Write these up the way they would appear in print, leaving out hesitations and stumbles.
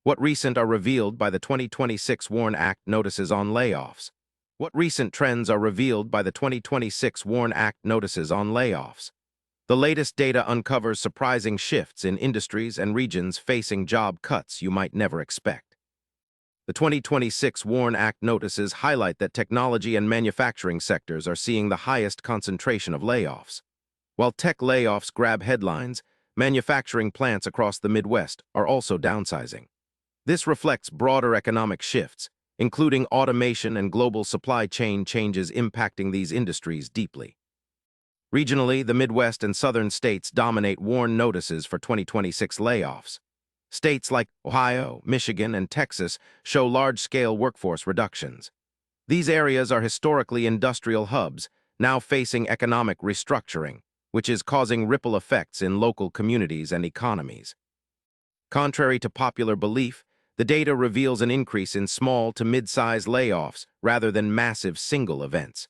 What recent are revealed by the 2026 WARN Act notices on layoffs? What recent trends are revealed by the 2026 WARN Act notices on layoffs? The latest data uncovers surprising shifts in industries and regions facing job cuts you might never expect. The 2026 WARN Act notices highlight that technology and manufacturing sectors are seeing the highest concentration of layoffs. While tech layoffs grab headlines, manufacturing plants across the Midwest are also downsizing. This reflects broader economic shifts, including automation and global supply chain changes impacting these industries deeply. Regionally, the Midwest and southern states dominate WARN notices for 2026 layoffs. States like Ohio, Michigan, and Texas show large-scale workforce reductions. These areas are historically industrial hubs, now facing economic restructuring, which is causing ripple effects in local communities and economies. Contrary to popular belief, the data reveals an increase in small to mid-size layoffs rather than massive single events.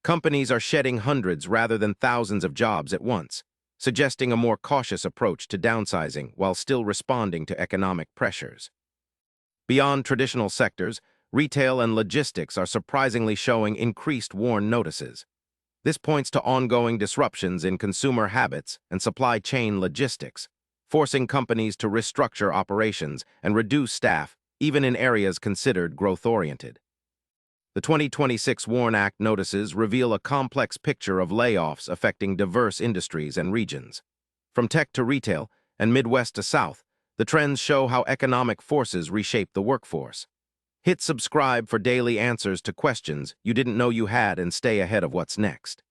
Companies are shedding hundreds rather than thousands of jobs at once, suggesting a more cautious approach to downsizing while still responding to economic pressures. Beyond traditional sectors, retail and logistics are surprisingly showing increased WARN notices. This points to ongoing disruptions in consumer habits and supply chain logistics, forcing companies to restructure operations and reduce staff, even in areas considered growth-oriented. The 2026 WARN Act notices reveal a complex picture of layoffs affecting diverse industries and regions. From tech to retail and Midwest to South, the trends show how economic forces reshape the workforce. Hit subscribe for daily answers to questions you didn't know you had and stay ahead of what's next.